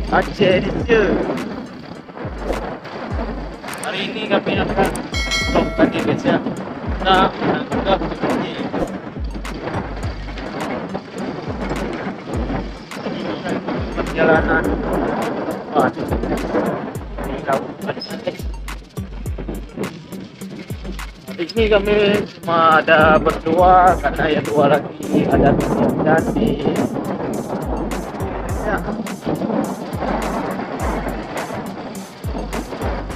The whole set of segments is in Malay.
Aceh Indonesia. Hari ini kami akan vlogkan dia guys ya. Nah, sudah begini. Perjalanan. Wah, ini laut cantik. Hari ini kami cuma ada berdua karena yang dua lagi ada cantik. Ya.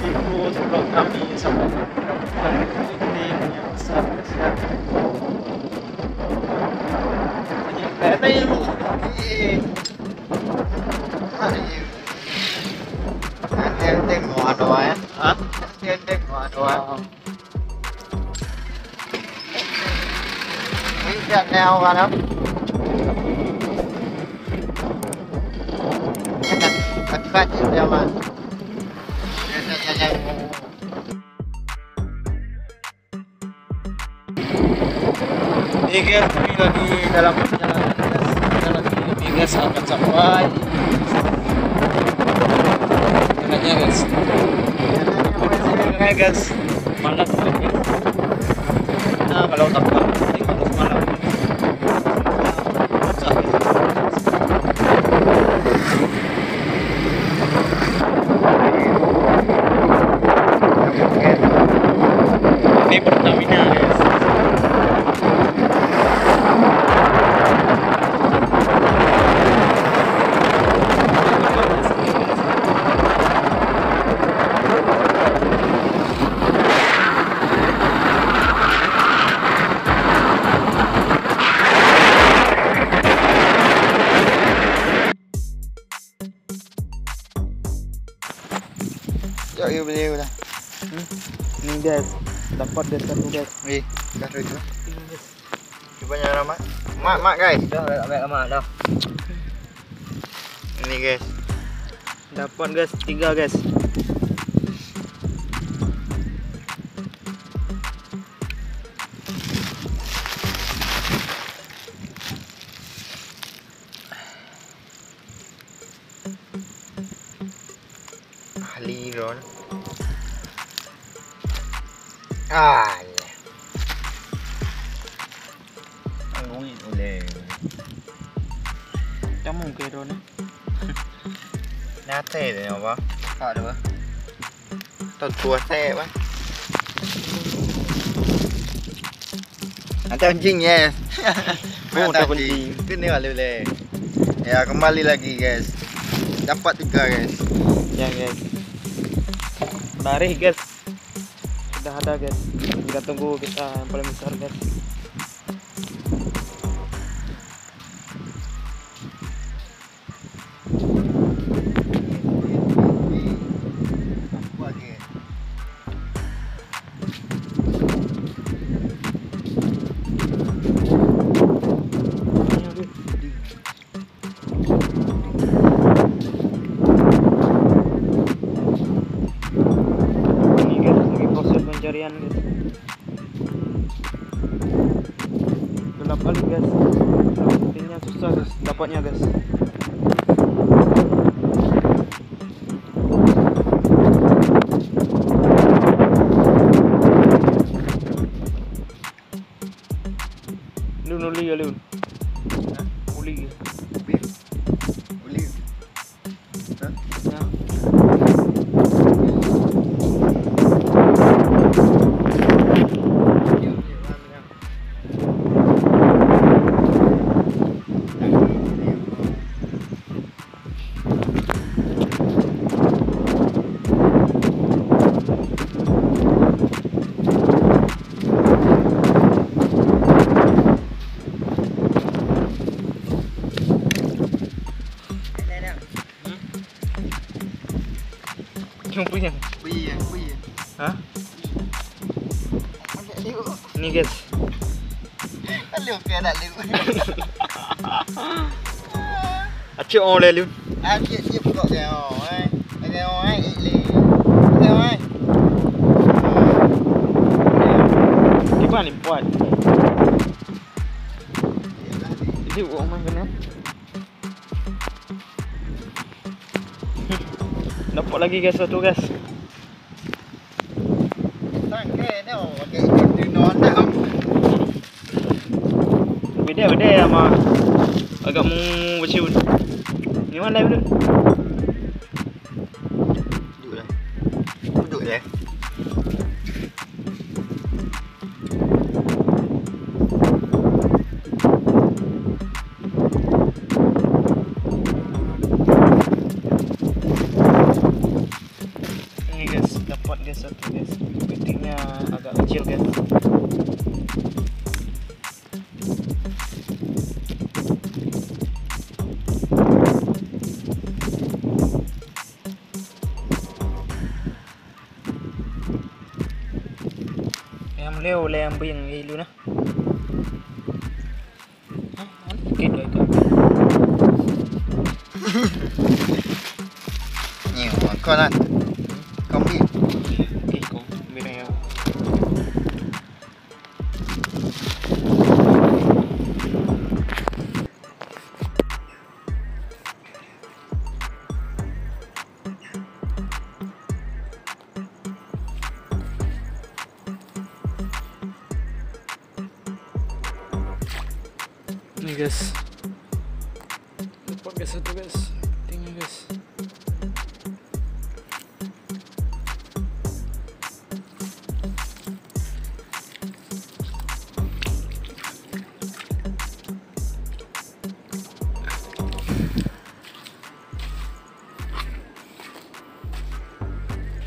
Ikut vlog kami sama ini yang besar besar. Kayaknya ini. Em ngọt rồi á. Hả? Em ngọt rồi á. Cái chân neo vào đó. Cái khách em mà. Ini guys, kami lagi dalam perjalanan guys. Kita lagi ini guys akan sampai. Enaknya guys. Oke guys, malam ini. Nah kalau tak nanti kalau malam. Ini Pertamina guys. Yêu beliau dah. Ini guys, dapat guys satu guys. Wih, dah tu. Cuba nyala mak. Mak guys. Dah lama dah. Ini guys. Dapat guys 3 guys. Ahli rồi. À, ăn uống gì lề. Trong một cái rồi nè. Nhá thế rồi không? Phải được. Tao chua xe quá. Nanti anjing ya. Nanti anjing. Ini lele. Ya kembali lagi guys. Dapat 3 guys. Ya guys. Mari guys. Sudah ada guys. Kita tunggu kita yang paling besar guys. Pencarian guys. Gelap kali guys. Sepertinya susah guys dapatnya guys. Lu uli ya lu. Uli. Uli. Ya. Yang punya? Punya. Hah? Ini guys. Liu kia đã liu. Acik oleh lu. Acik dia buka keo. Keo ai ili. Keo ai. Di mana ni buat? Ini uang mana kena? Dapat lagi guys satu guys. Tangke ni pakai di non dah. Beda sama agak mau bercium. Ni mana betul? Duduk je. Ini guys, dapat guys satu guys. Kepitingnya agak kecil guys. Em leo lem biển gì luôn á. Kịt rồi cả. Nhiều con ăn. Không biết. Kịt cũng bên này. Ini guys, dapat guys satu guys, tinggi guys.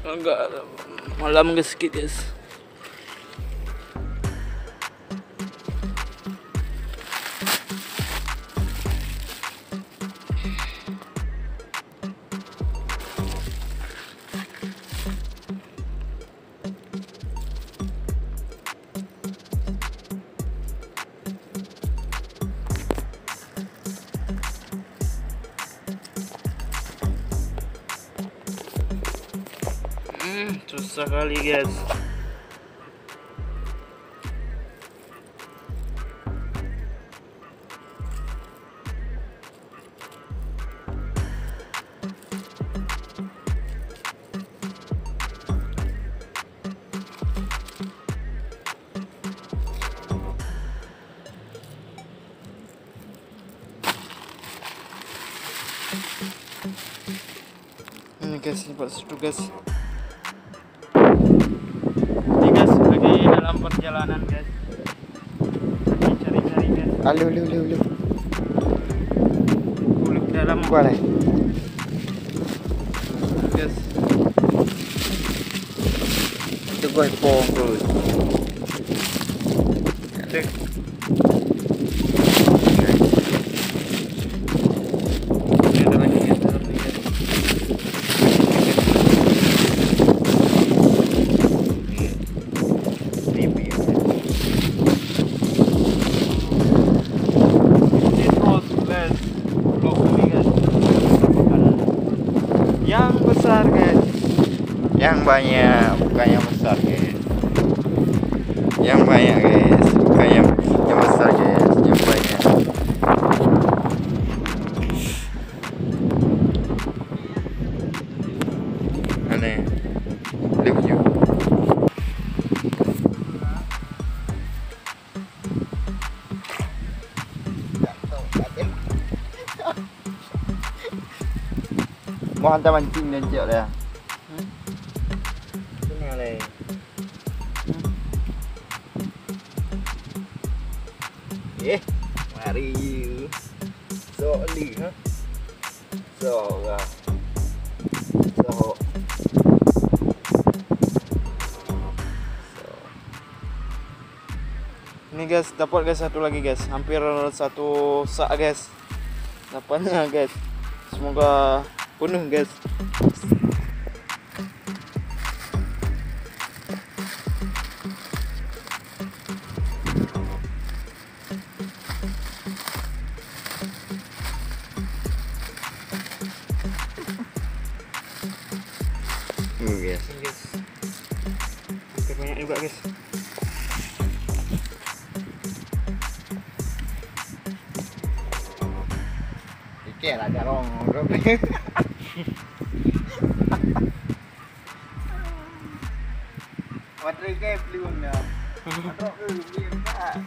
Agak malam guys sikit guys. Susah kali guys. Ini guys, dapat satu guys. Ini guys, lagi dalam perjalanan guys. Cari-cari guys. Alu. Kulit dalam Kuala. guys. Itu goi pong terus. Cek. Ini ada lagi guys, ada lagi guys. Yang besar guys. Yang banyak, bukan yang besar guys. Yang banyak guys, bukan yang besar guys, yang banyak. Aneh. Lucu. Mau hantar mancing dan cik dah. Sini leh. Mari you. So li ha. So lah. So. Ini guys, dapat guys satu lagi guys. Hampir satu sak guys. Dapatnya guys. Semoga penuh guys. Yes. Guys. Hampir banyak juga guys. Kira lah jarong. guys, belum dah. Ada belum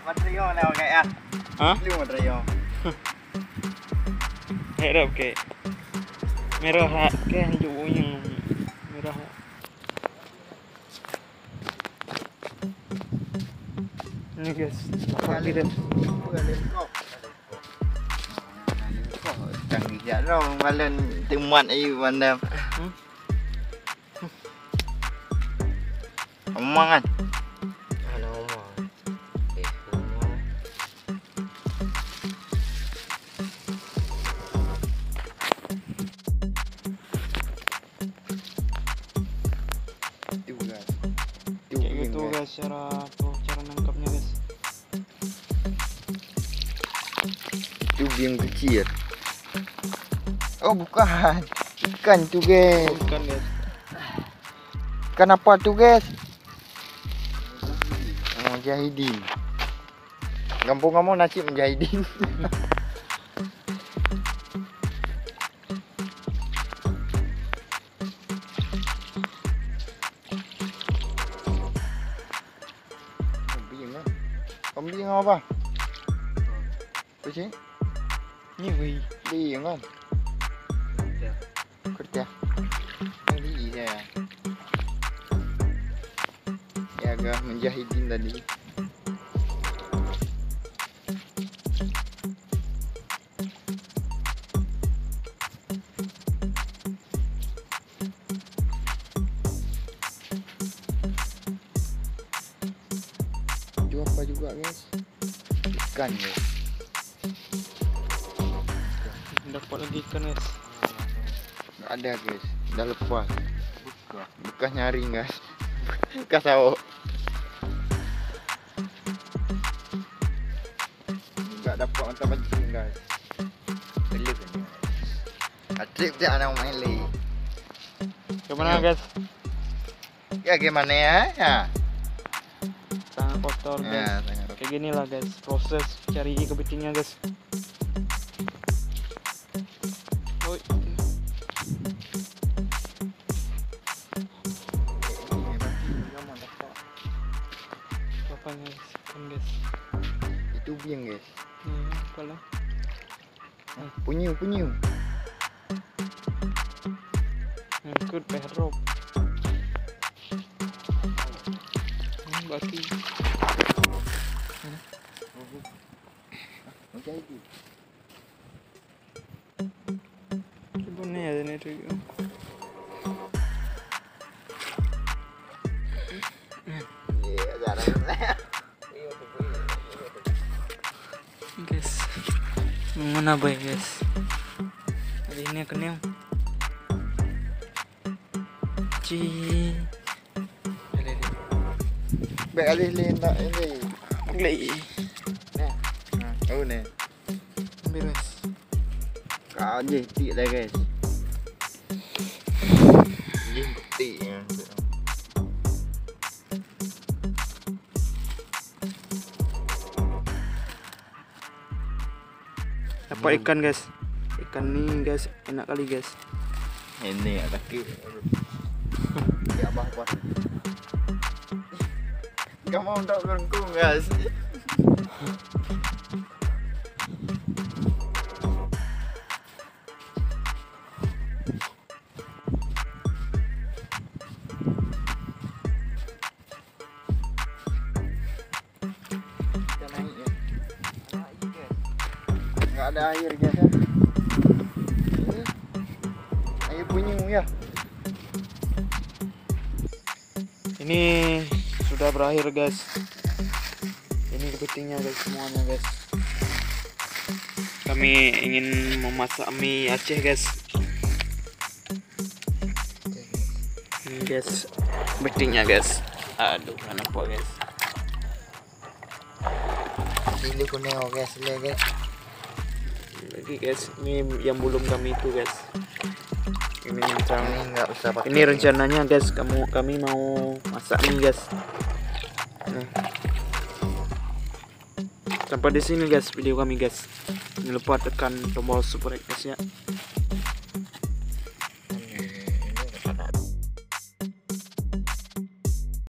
material lah guys ah. Hah? Belum material. Merah ke? Merah ke hijau yang merah. Ini guys, apa kita? Canggih jauh malam temuan ayu mandam. Omong kan? Ano mo? Itu guys. Kayak gitu guys, cara nangkapnya guys. Itu yang kecil. Oh bukan. Ikan tu guys. Bukan guys. Ikan apa tu guys? Mujahidin. Kampung kamu nasi mujahidin. Kambing apa? Apa sih? Ini wih. Biing kan? Kerja. Ini dia. Ya agak menjahidin tadi. Itu apa juga guys? Ikan guys. Dapat lagi ikan guys. Nggak ada guys. Dah lepas. Bekas nyari guys. Bekas awak. Nggak dapat mata pancing guys. Belum guys. Atrip dia anak main lagi. Gimana guys? Ya gimana ya? Ya. Sangat kotor guys. Ya, sangat. Kayak gini lah guys, proses cari kepitingnya guys. Oi. Apa guys? Kan guys. Itu biang guys. Apalah. Punyu. Ngikut pedrop. Baki. Macam itu. Gimana ya ini tuh? Ya, jarang. Guys, mana boy guys? Hari ini kenyang. Baik alih nak ini. Glay. Oh ni. Ambil guys. Kau je tik dah guys. Ini tik ya. Dapat ikan guys. Ikan ni guys enak kali guys. Ini ada kaki. Ya apa? Kamu untuk berengkung guys. Enggak ada air guys ya. Air bunyi ya. Ini sudah berakhir guys. Ini kepitingnya guys semuanya guys. Kami ingin memasak mie Aceh guys. Ini guys kepitingnya guys. Aduh kenapa guys? Ini kuneo guys, guys. Lagi guys, ini yang belum kami itu guys. Ini rencana. Ini enggak usah pakai. Ini rencananya guys, kami mau masak mie guys. Nah. Sampai di sini guys video kami guys. Jangan lupa tekan tombol subscribe guys ya.